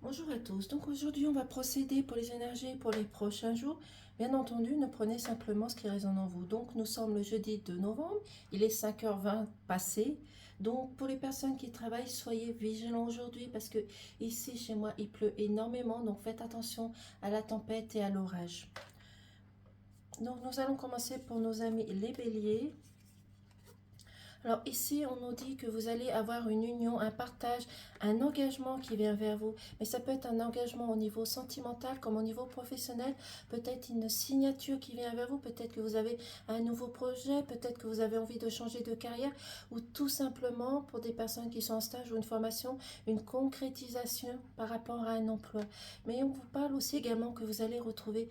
Bonjour à tous. Donc aujourd'hui, on va procéder pour les énergies pour les prochains jours. Bien entendu, ne prenez simplement ce qui résonne en vous. Donc nous sommes le jeudi 2 novembre, il est 5h20 passé. Donc pour les personnes qui travaillent, soyez vigilants aujourd'hui parce que ici chez moi, il pleut énormément. Donc faites attention à la tempête et à l'orage. Donc nous allons commencer pour nos amis les béliers. Alors ici, on nous dit que vous allez avoir une union, un partage, un engagement qui vient vers vous. Mais ça peut être un engagement au niveau sentimental comme au niveau professionnel. Peut-être une signature qui vient vers vous. Peut-être que vous avez un nouveau projet. Peut-être que vous avez envie de changer de carrière. Ou tout simplement, pour des personnes qui sont en stage ou une formation, une concrétisation par rapport à un emploi. Mais on vous parle aussi également que vous allez retrouver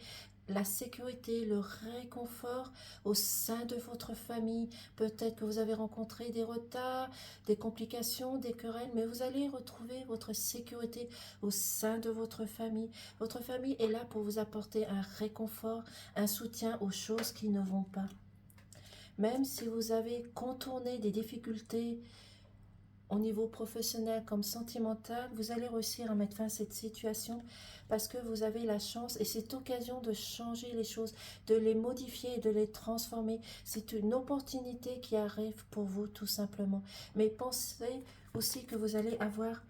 la sécurité, le réconfort au sein de votre famille. Peut-être que vous avez rencontré des retards, des complications, des querelles, mais vous allez retrouver votre sécurité au sein de votre famille. Votre famille est là pour vous apporter un réconfort, un soutien aux choses qui ne vont pas. Même si vous avez contourné des difficultés au niveau professionnel comme sentimental, vous allez réussir à mettre fin à cette situation parce que vous avez la chance et cette occasion de changer les choses, de les modifier et de les transformer. C'est une opportunité qui arrive pour vous tout simplement. Mais pensez aussi que vous allez avoir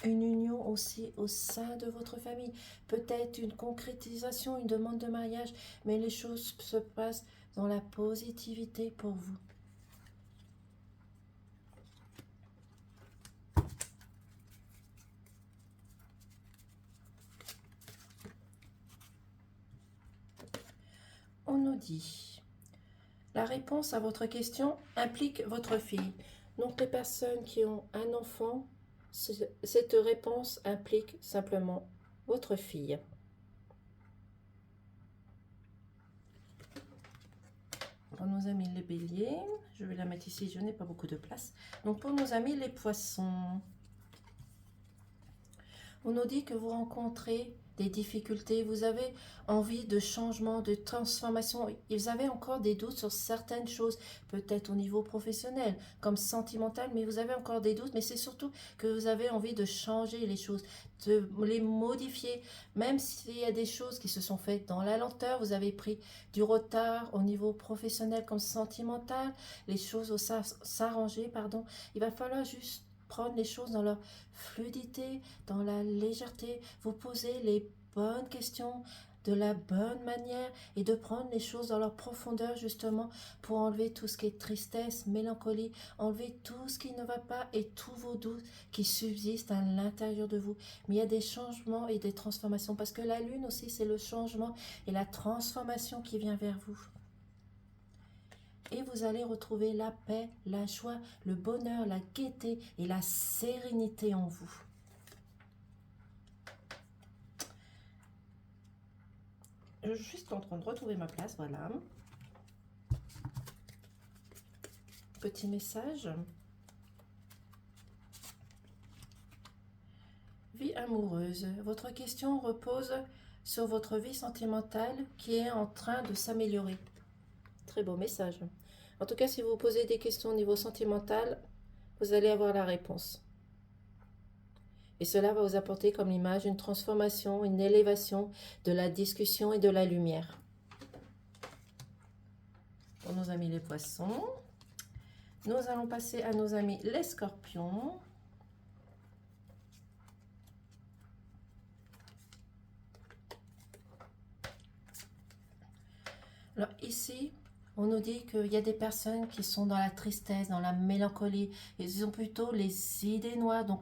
une union aussi au sein de votre famille. Peut-être une concrétisation, une demande de mariage, mais les choses se passent dans la positivité pour vous. On nous dit, la réponse à votre question implique votre fille. Donc les personnes qui ont un enfant, cette réponse implique simplement votre fille. Pour nos amis les béliers, je vais la mettre ici, je n'ai pas beaucoup de place. Donc pour nos amis les poissons, on nous dit que vous rencontrez des difficultés, vous avez envie de changement, de transformation, et vous avez encore des doutes sur certaines choses, peut-être au niveau professionnel, comme sentimental, mais vous avez encore des doutes, mais c'est surtout que vous avez envie de changer les choses, de les modifier, même s'il y a des choses qui se sont faites dans la lenteur, vous avez pris du retard au niveau professionnel comme sentimental, les choses vont s'arranger, pardon, il va falloir juste prendre les choses dans leur fluidité, dans la légèreté, vous poser les bonnes questions de la bonne manière et de prendre les choses dans leur profondeur justement pour enlever tout ce qui est tristesse, mélancolie, enlever tout ce qui ne va pas et tous vos doutes qui subsistent à l'intérieur de vous. Mais il y a des changements et des transformations parce que la lune aussi c'est le changement et la transformation qui vient vers vous. Et vous allez retrouver la paix, la joie, le bonheur, la gaieté et la sérénité en vous. Je suis juste en train de retrouver ma place, voilà. Petit message. Vie amoureuse. Votre question repose sur votre vie sentimentale qui est en train de s'améliorer. Très beau message. En tout cas, si vous vous posez des questions au niveau sentimental, vous allez avoir la réponse. Et cela va vous apporter comme image une transformation, une élévation de la discussion et de la lumière. Pour nos amis les poissons, nous allons passer à nos amis les scorpions. Alors ici, on nous dit qu'il y a des personnes qui sont dans la tristesse, dans la mélancolie. Ils ont plutôt les idées noires. Donc,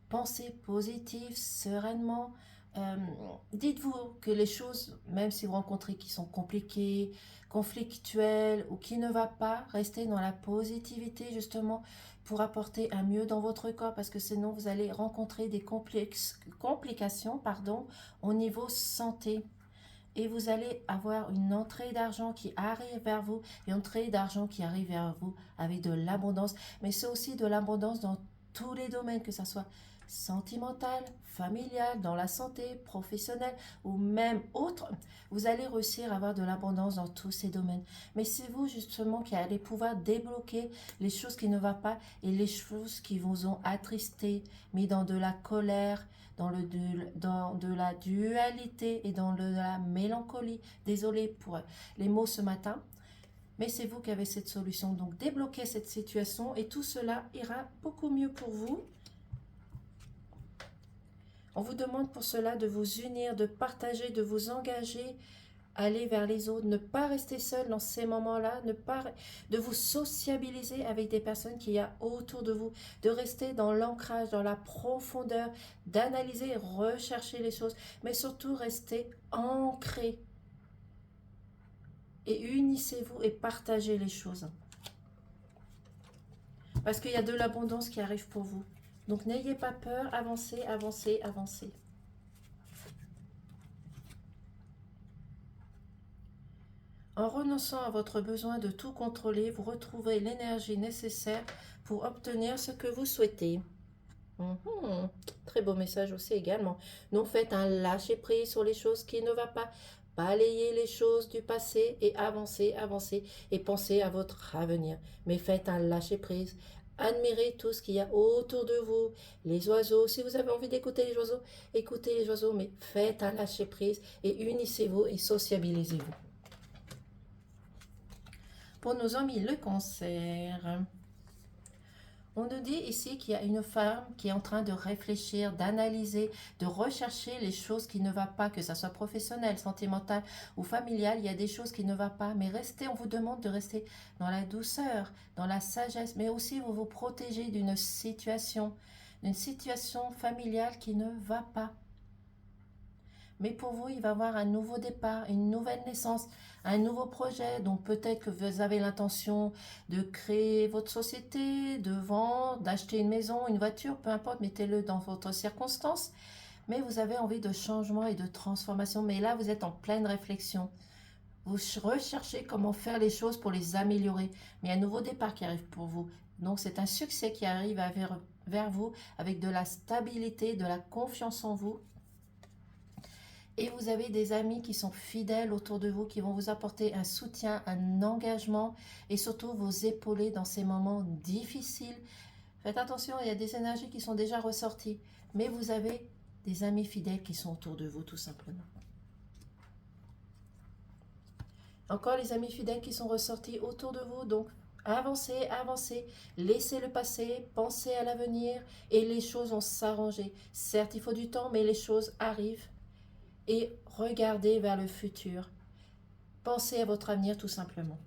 pensez positive, sereinement. Dites-vous que les choses, même si vous rencontrez qui sont compliquées, conflictuelles ou qui ne va pas, restez dans la positivité justement pour apporter un mieux dans votre corps parce que sinon vous allez rencontrer des complications au niveau santé. Et vous allez avoir une entrée d'argent qui arrive vers vous, une entrée d'argent qui arrive vers vous avec de l'abondance. Mais c'est aussi de l'abondance dans tous les domaines, que ce soit sentimentale, familiale, dans la santé, professionnelle ou même autre, vous allez réussir à avoir de l'abondance dans tous ces domaines. Mais c'est vous justement qui allez pouvoir débloquer les choses qui ne vont pas et les choses qui vous ont attristé, mis dans de la colère, dans de la dualité et dans de la mélancolie. Désolée pour les mots ce matin. Mais c'est vous qui avez cette solution. Donc débloquez cette situation et tout cela ira beaucoup mieux pour vous. On vous demande pour cela de vous unir, de partager, de vous engager, aller vers les autres, ne pas rester seul dans ces moments-là, de vous sociabiliser avec des personnes qu'il y a autour de vous, de rester dans l'ancrage, dans la profondeur, d'analyser, rechercher les choses, mais surtout rester ancré. Et unissez-vous et partagez les choses. Parce qu'il y a de l'abondance qui arrive pour vous. Donc n'ayez pas peur, avancez, avancez, avancez. En renonçant à votre besoin de tout contrôler, vous retrouvez l'énergie nécessaire pour obtenir ce que vous souhaitez. Très beau message aussi également. Donc faites un lâcher-prise sur les choses qui ne vont pas. Balayez les choses du passé et avancez, avancez et pensez à votre avenir. Mais faites un lâcher-prise. Admirez tout ce qu'il y a autour de vous. Les oiseaux, si vous avez envie d'écouter les oiseaux, écoutez les oiseaux, mais faites un lâcher-prise et unissez-vous et sociabilisez-vous. Pour nos amis, le cancer. On nous dit ici qu'il y a une femme qui est en train de réfléchir, d'analyser, de rechercher les choses qui ne vont pas, que ce soit professionnel, sentimental ou familial. Il y a des choses qui ne vont pas, mais restez, on vous demande de rester dans la douceur, dans la sagesse, mais aussi vous vous protégez d'une situation familiale qui ne va pas. Mais pour vous, il va y avoir un nouveau départ, une nouvelle naissance, un nouveau projet. Donc peut-être que vous avez l'intention de créer votre société, de vendre, d'acheter une maison, une voiture, peu importe, mettez-le dans votre circonstance. Mais vous avez envie de changement et de transformation. Mais là, vous êtes en pleine réflexion. Vous recherchez comment faire les choses pour les améliorer. Mais il y a un nouveau départ qui arrive pour vous. Donc c'est un succès qui arrive vers vous avec de la stabilité, de la confiance en vous. Et vous avez des amis qui sont fidèles autour de vous, qui vont vous apporter un soutien, un engagement et surtout vous épauler dans ces moments difficiles. Faites attention, il y a des énergies qui sont déjà ressorties, mais vous avez des amis fidèles qui sont autour de vous tout simplement. Encore les amis fidèles qui sont ressortis autour de vous, donc avancez, avancez, laissez le passé, pensez à l'avenir et les choses vont s'arranger. Certes, il faut du temps, mais les choses arrivent. Et regardez vers le futur. Pensez à votre avenir tout simplement.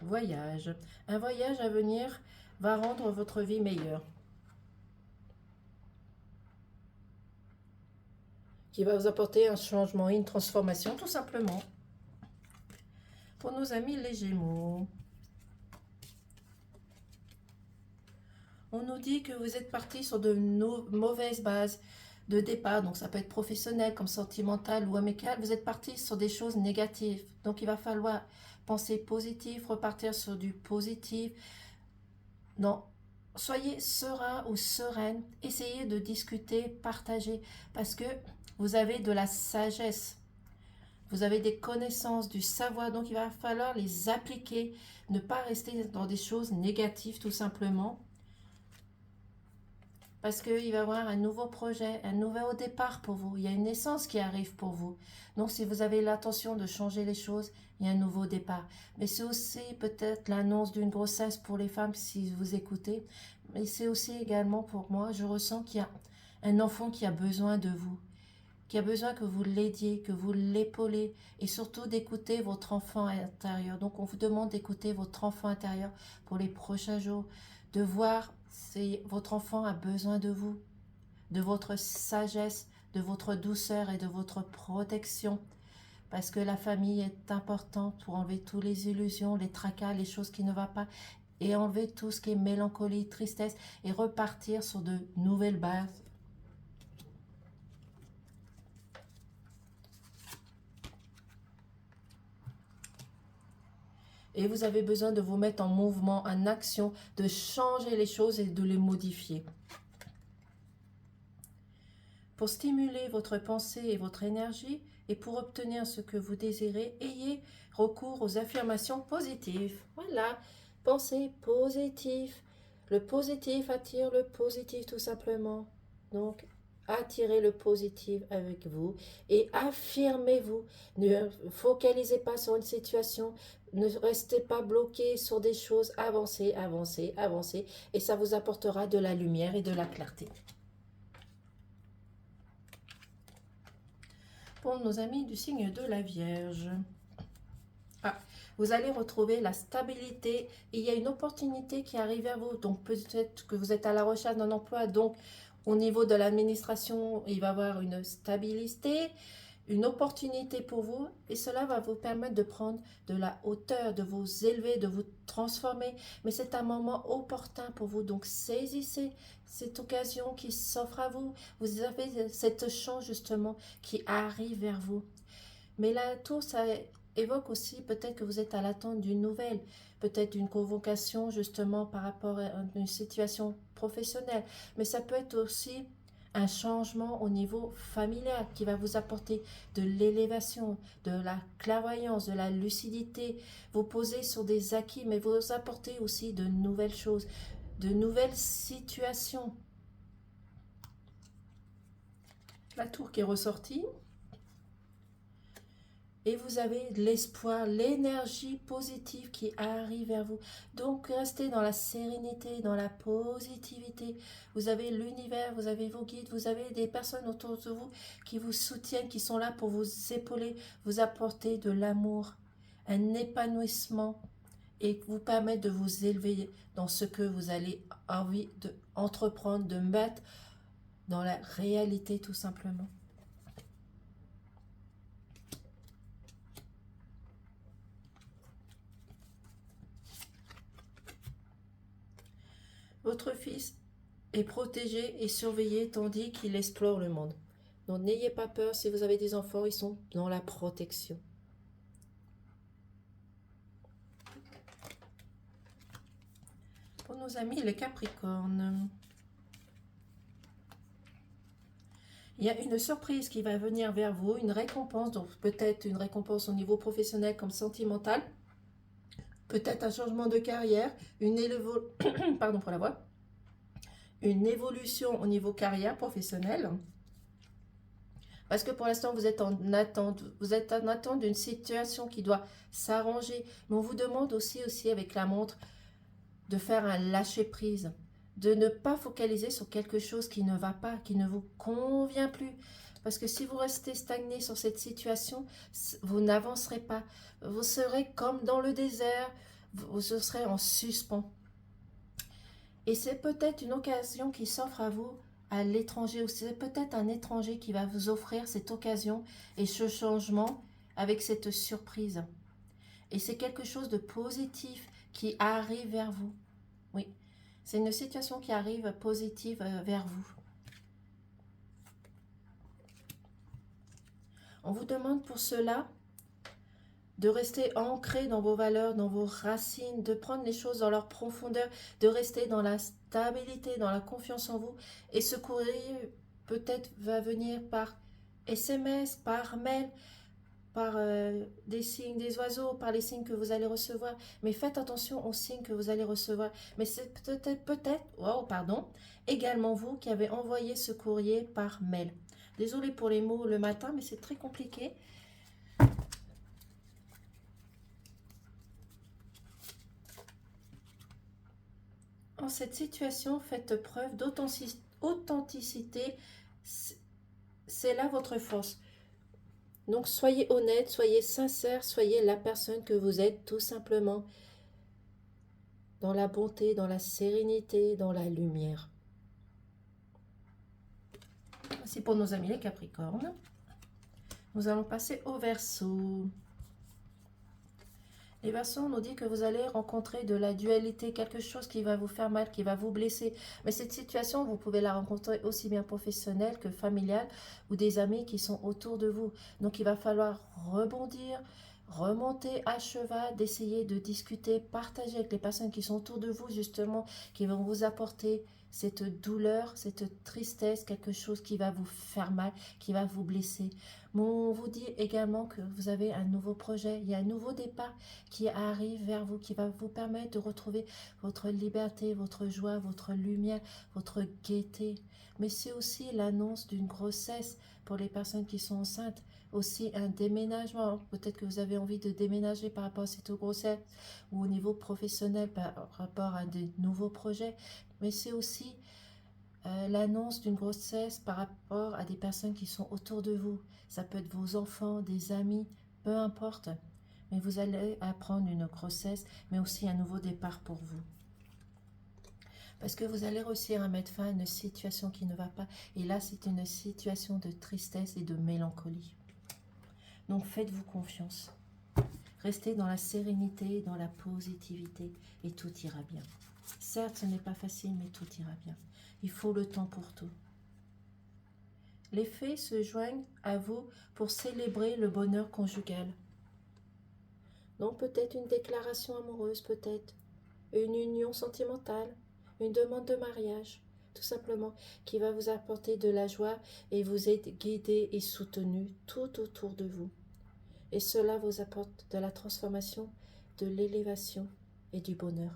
Voyage. Un voyage à venir va rendre votre vie meilleure. Qui va vous apporter un changement, une transformation tout simplement. Pour nos amis les Gémeaux. On nous dit que vous êtes parti sur de mauvaises bases de départ. Donc ça peut être professionnel, comme sentimental ou amical. Vous êtes parti sur des choses négatives. Donc il va falloir penser positif, repartir sur du positif. Non, soyez serein ou sereine. Essayez de discuter, partager. Parce que vous avez de la sagesse. Vous avez des connaissances, du savoir. Donc il va falloir les appliquer. Ne pas rester dans des choses négatives tout simplement. Parce qu'il va y avoir un nouveau projet, un nouveau départ pour vous. Il y a une naissance qui arrive pour vous. Donc, si vous avez l'intention de changer les choses, il y a un nouveau départ. Mais c'est aussi peut-être l'annonce d'une grossesse pour les femmes, si vous écoutez. Mais c'est aussi également pour moi, je ressens qu'il y a un enfant qui a besoin de vous. Qui a besoin que vous l'aidiez, que vous l'épaulez. Et surtout d'écouter votre enfant intérieur. Donc, on vous demande d'écouter votre enfant intérieur pour les prochains jours. De voir si votre enfant a besoin de vous, de votre sagesse, de votre douceur et de votre protection. Parce que la famille est importante pour enlever toutes les illusions, les tracas, les choses qui ne vont pas. Et enlever tout ce qui est mélancolie, tristesse. Et repartir sur de nouvelles bases. Et vous avez besoin de vous mettre en mouvement, en action, de changer les choses et de les modifier. Pour stimuler votre pensée et votre énergie et pour obtenir ce que vous désirez, ayez recours aux affirmations positives. Voilà, pensez positif. Le positif attire le positif tout simplement. Donc, attirez le positif avec vous et affirmez-vous. Ne focalisez pas sur une situation, ne restez pas bloqué sur des choses. Avancez, avancez, avancez et ça vous apportera de la lumière et de la clarté. Pour nos amis du signe de la Vierge. Vous allez retrouver la stabilité. Il y a une opportunité qui arrive vers vous. Donc peut-être que vous êtes à la recherche d'un emploi. Donc au niveau de l'administration, il va y avoir une stabilité, une opportunité pour vous. Et cela va vous permettre de prendre de la hauteur, de vous élever, de vous transformer. Mais c'est un moment opportun pour vous. Donc saisissez cette occasion qui s'offre à vous. Vous avez cette chance justement qui arrive vers vous. Mais la tour, ça évoque aussi peut-être que vous êtes à l'attente d'une nouvelle, peut-être une convocation justement par rapport à une situation professionnelle. Mais ça peut être aussi un changement au niveau familial qui va vous apporter de l'élévation, de la clairvoyance, de la lucidité. Vous posez sur des acquis, mais vous apportez aussi de nouvelles choses, de nouvelles situations. La tour qui est ressortie. Et vous avez l'espoir, l'énergie positive qui arrive vers vous. Donc, restez dans la sérénité, dans la positivité. Vous avez l'univers, vous avez vos guides, vous avez des personnes autour de vous qui vous soutiennent, qui sont là pour vous épauler, vous apporter de l'amour, un épanouissement et vous permettre de vous élever dans ce que vous allez envie d'entreprendre, de mettre dans la réalité tout simplement. Votre fils est protégé et surveillé tandis qu'il explore le monde. Donc n'ayez pas peur, si vous avez des enfants, ils sont dans la protection. Pour nos amis les Capricornes, il y a une surprise qui va venir vers vous, une récompense, donc peut-être une récompense au niveau professionnel comme sentimental, peut-être un changement de carrière, pardon pour la voix, une évolution au niveau carrière professionnelle. Parce que pour l'instant, vous êtes en attente d'une situation qui doit s'arranger. Mais on vous demande aussi avec la montre de faire un lâcher-prise, de ne pas focaliser sur quelque chose qui ne va pas, qui ne vous convient plus. Parce que si vous restez stagné sur cette situation, vous n'avancerez pas. Vous serez comme dans le désert, vous serez en suspens. Et c'est peut-être une occasion qui s'offre à vous à l'étranger, ou c'est peut-être un étranger qui va vous offrir cette occasion et ce changement avec cette surprise. Et c'est quelque chose de positif qui arrive vers vous. Oui, c'est une situation qui arrive positive vers vous. On vous demande pour cela de rester ancré dans vos valeurs, dans vos racines, de prendre les choses dans leur profondeur, de rester dans la stabilité, dans la confiance en vous. Et ce courrier peut-être va venir par SMS, par mail, par des signes des oiseaux, par les signes que vous allez recevoir. Mais faites attention aux signes que vous allez recevoir. Mais c'est également vous qui avez envoyé ce courrier par mail. Désolée pour les mots le matin, mais c'est très compliqué. En cette situation, faites preuve d'authenticité. C'est là votre force. Donc, soyez honnête, soyez sincère, soyez la personne que vous êtes, tout simplement. Dans la bonté, dans la sérénité, dans la lumière. Voici pour nos amis les Capricornes. Nous allons passer au Verseau. Les Verseaux nous dit que vous allez rencontrer de la dualité, quelque chose qui va vous faire mal, qui va vous blesser. Mais cette situation, vous pouvez la rencontrer aussi bien professionnelle que familiale ou des amis qui sont autour de vous. Donc il va falloir rebondir, remontez à cheval, d'essayer de discuter, partager avec les personnes qui sont autour de vous, justement, qui vont vous apporter cette douleur, cette tristesse, quelque chose qui va vous faire mal, qui va vous blesser. Mais on vous dit également que vous avez un nouveau projet, il y a un nouveau départ qui arrive vers vous, qui va vous permettre de retrouver votre liberté, votre joie, votre lumière, votre gaieté. Mais c'est aussi l'annonce d'une grossesse pour les personnes qui sont enceintes, aussi un déménagement. Peut-être que vous avez envie de déménager par rapport à cette grossesse ou au niveau professionnel par rapport à des nouveaux projets. Mais c'est aussi l'annonce d'une grossesse par rapport à des personnes qui sont autour de vous. Ça peut être vos enfants, des amis, peu importe. Mais vous allez apprendre une grossesse, mais aussi un nouveau départ pour vous. Parce que vous allez réussir à mettre fin à une situation qui ne va pas. Et là, c'est une situation de tristesse et de mélancolie. Donc, faites-vous confiance. Restez dans la sérénité, dans la positivité, et tout ira bien. Certes, ce n'est pas facile, mais tout ira bien. Il faut le temps pour tout. Les fées se joignent à vous pour célébrer le bonheur conjugal. Donc, peut-être une déclaration amoureuse, peut-être une union sentimentale, une demande de mariage, tout simplement, qui va vous apporter de la joie et vous être guidé et soutenu tout autour de vous. Et cela vous apporte de la transformation, de l'élévation et du bonheur.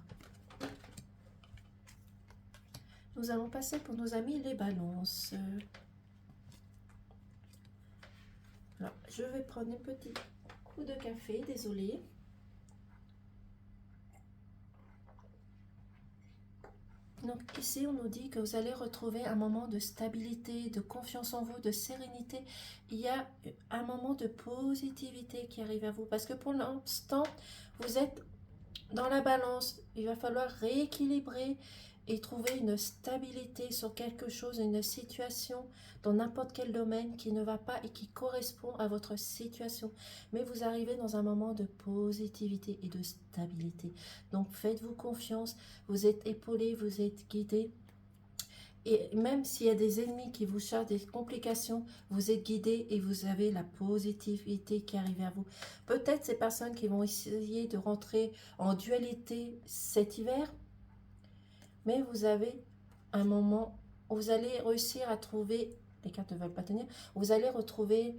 Nous allons passer pour nos amis les balances. Alors, je vais prendre un petit coup de café, désolé. Donc ici, on nous dit que vous allez retrouver un moment de stabilité, de confiance en vous, de sérénité. Il y a un moment de positivité qui arrive à vous. Parce que pour l'instant, vous êtes dans la balance. Il va falloir rééquilibrer et trouver une stabilité sur quelque chose, une situation dans n'importe quel domaine qui ne va pas et qui correspond à votre situation. Mais vous arrivez dans un moment de positivité et de stabilité. Donc faites-vous confiance, vous êtes épaulé, vous êtes guidé. Et même s'il y a des ennemis qui vous chargent des complications, vous êtes guidé et vous avez la positivité qui arrive à vous. Peut-être ces personnes qui vont essayer de rentrer en dualité cet hiver, mais vous avez un moment où vous allez réussir à trouver, les cartes ne veulent pas tenir, vous allez retrouver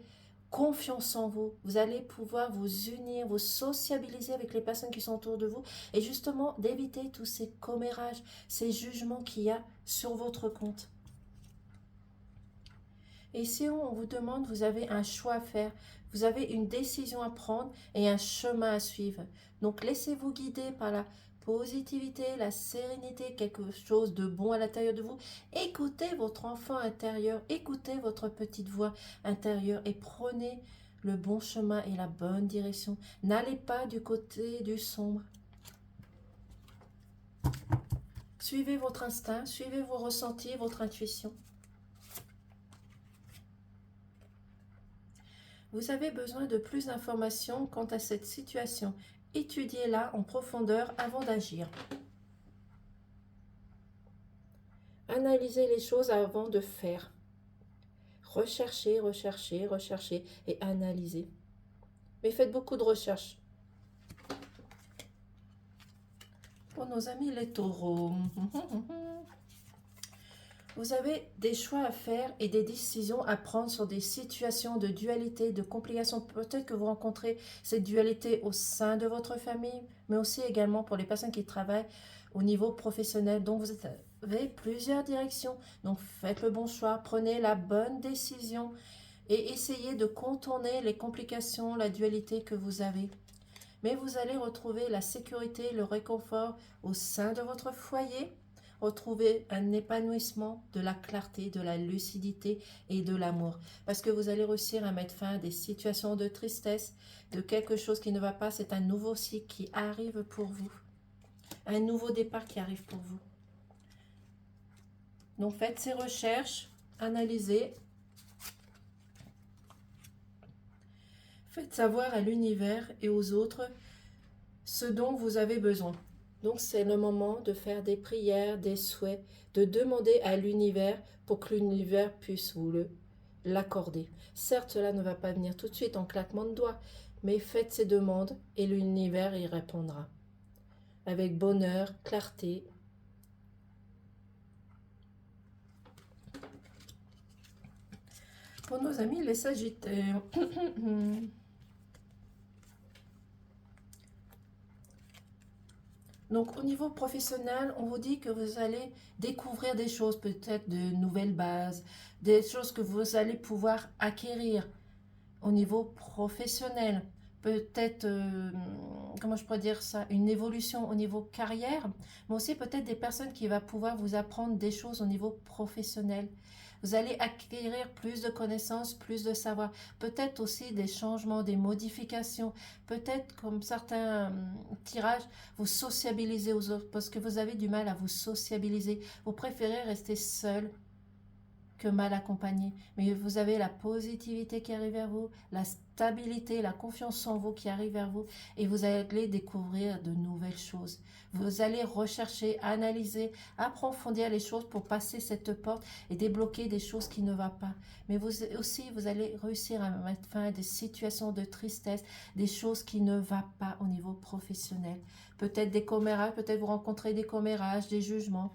confiance en vous. Vous allez pouvoir vous unir, vous sociabiliser avec les personnes qui sont autour de vous et justement d'éviter tous ces commérages, ces jugements qu'il y a sur votre compte. Et si on vous demande, vous avez un choix à faire, vous avez une décision à prendre et un chemin à suivre. Donc laissez-vous guider par la positivité, la sérénité, quelque chose de bon à l'intérieur de vous. Écoutez votre enfant intérieur, écoutez votre petite voix intérieure et prenez le bon chemin et la bonne direction. N'allez pas du côté du sombre. Suivez votre instinct, suivez vos ressentis, votre intuition. Vous avez besoin de plus d'informations quant à cette situation. Étudiez-la en profondeur avant d'agir. Analysez les choses avant de faire. Recherchez, recherchez, recherchez et analysez. Mais faites beaucoup de recherches. Pour nos amis les taureaux, vous avez des choix à faire et des décisions à prendre sur des situations de dualité, de complications. Peut-être que vous rencontrez cette dualité au sein de votre famille, mais aussi également pour les personnes qui travaillent au niveau professionnel. Donc, vous avez plusieurs directions. Donc, faites le bon choix, prenez la bonne décision et essayez de contourner les complications, la dualité que vous avez. Mais vous allez retrouver la sécurité, le réconfort au sein de votre foyer. Retrouver un épanouissement, de la clarté, de la lucidité et de l'amour. Parce que vous allez réussir à mettre fin à des situations de tristesse, de quelque chose qui ne va pas. C'est un nouveau cycle qui arrive pour vous. Un nouveau départ qui arrive pour vous. Donc faites ces recherches, analysez. Faites savoir à l'univers et aux autres ce dont vous avez besoin. Donc c'est le moment de faire des prières, des souhaits, de demander à l'univers pour que l'univers puisse vous l'accorder. Certes, cela ne va pas venir tout de suite en claquement de doigts, Mais faites ces demandes et l'univers y répondra. Avec bonheur, clarté. Pour nos amis les Sagittaires. Donc au niveau professionnel, on vous dit que vous allez découvrir des choses, peut-être de nouvelles bases, des choses que vous allez pouvoir acquérir au niveau professionnel. Peut-être, comment je pourrais dire ça, une évolution au niveau carrière, mais aussi peut-être des personnes qui vont pouvoir vous apprendre des choses au niveau professionnel. Vous allez acquérir plus de connaissances, plus de savoir. Peut-être aussi des changements, des modifications. Peut-être comme certains tirages, vous sociabiliser aux autres parce que vous avez du mal à vous sociabiliser. Vous préférez rester seul que mal accompagné. Mais vous avez la positivité qui arrive vers vous, la stabilité, la confiance en vous qui arrive vers vous et vous allez découvrir de nouvelles choses. Vous allez rechercher, analyser, approfondir les choses pour passer cette porte et débloquer des choses qui ne vont pas. Mais vous aussi, vous allez réussir à mettre fin à des situations de tristesse, des choses qui ne vont pas au niveau professionnel. Peut-être des commérages, peut-être vous rencontrez des commérages, des jugements.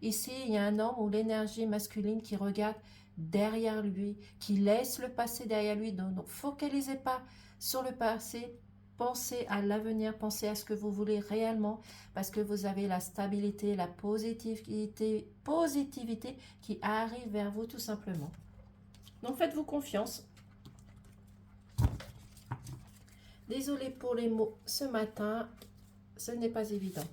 Ici, il y a un homme ou l'énergie masculine qui regarde derrière lui, qui laisse le passé derrière lui. Donc, focalisez pas sur le passé, pensez à l'avenir, pensez à ce que vous voulez réellement, parce que vous avez la stabilité, la positivité qui arrive vers vous tout simplement. Donc, faites-vous confiance. Désolée pour les mots ce matin, ce n'est pas évident.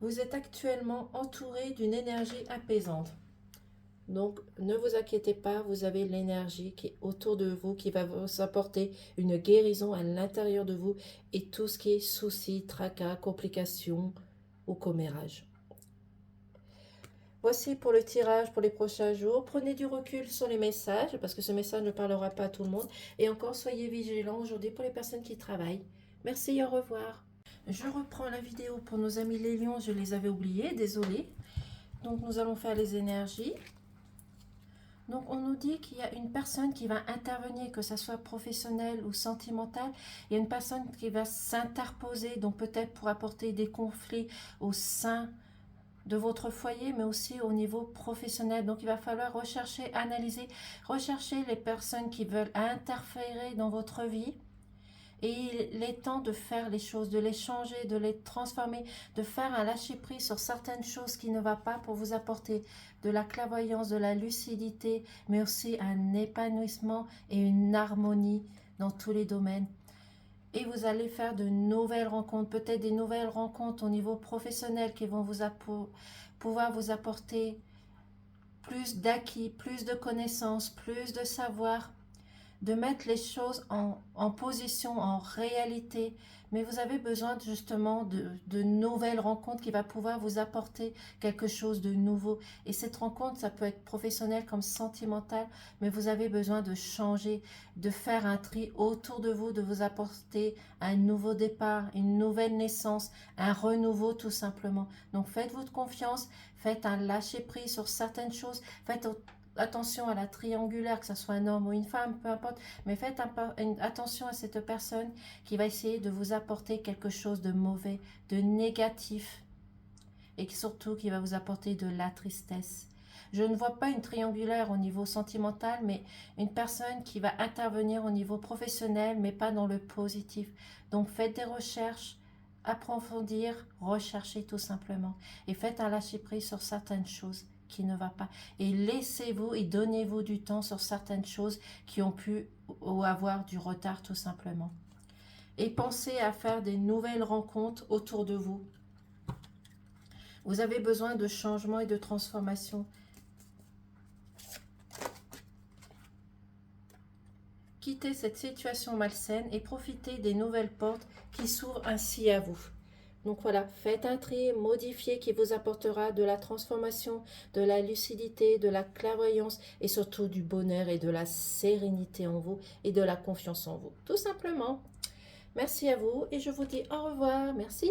Vous êtes actuellement entouré d'une énergie apaisante. Donc, ne vous inquiétez pas, vous avez l'énergie qui est autour de vous, qui va vous apporter une guérison à l'intérieur de vous et tout ce qui est soucis, tracas, complications ou commérages. Voici pour le tirage pour les prochains jours. Prenez du recul sur les messages parce que ce message ne parlera pas à tout le monde. Et encore, soyez vigilants aujourd'hui pour les personnes qui travaillent. Merci et au revoir. Je reprends la vidéo pour nos amis les lions, je les avais oubliés, désolé. Donc nous allons faire les énergies. Donc on nous dit qu'il y a une personne qui va intervenir, que ce soit professionnel ou sentimental. Il y a une personne qui va s'interposer, donc peut-être pour apporter des conflits au sein de votre foyer, mais aussi au niveau professionnel. Donc il va falloir rechercher, analyser, rechercher les personnes qui veulent interférer dans votre vie. Et il est temps de faire les choses, de les changer, de les transformer, de faire un lâcher-prise sur certaines choses qui ne vont pas pour vous apporter de la clairvoyance, de la lucidité, mais aussi un épanouissement et une harmonie dans tous les domaines. Et vous allez faire de nouvelles rencontres, peut-être des nouvelles rencontres au niveau professionnel qui vont pouvoir vous apporter plus d'acquis, plus de connaissances, plus de savoir, de mettre les choses en position, en réalité. Mais vous avez besoin justement de nouvelles rencontres qui va pouvoir vous apporter quelque chose de nouveau. Et cette rencontre, ça peut être professionnel comme sentimental, mais vous avez besoin de changer, de faire un tri autour de vous, de vous apporter un nouveau départ, une nouvelle naissance, un renouveau tout simplement. Donc faites-vous confiance, faites un lâcher-prise sur certaines choses, faites attention à la triangulaire, que ce soit un homme ou une femme, peu importe, mais faites attention à cette personne qui va essayer de vous apporter quelque chose de mauvais, de négatif, et surtout qui va vous apporter de la tristesse. Je ne vois pas une triangulaire au niveau sentimental, mais une personne qui va intervenir au niveau professionnel, mais pas dans le positif. Donc faites des recherches, approfondir, recherchez tout simplement, et faites un lâcher-prise sur certaines choses qui ne va pas. Et laissez-vous et donnez-vous du temps sur certaines choses qui ont pu ou avoir du retard tout simplement. Et pensez à faire des nouvelles rencontres autour de vous. Vous avez besoin de changement et de transformation. Quittez cette situation malsaine et profitez des nouvelles portes qui s'ouvrent ainsi à vous. Donc voilà, faites un tri, modifiez qui vous apportera de la transformation, de la lucidité, de la clairvoyance et surtout du bonheur et de la sérénité en vous et de la confiance en vous. Tout simplement. Merci à vous et je vous dis au revoir. Merci.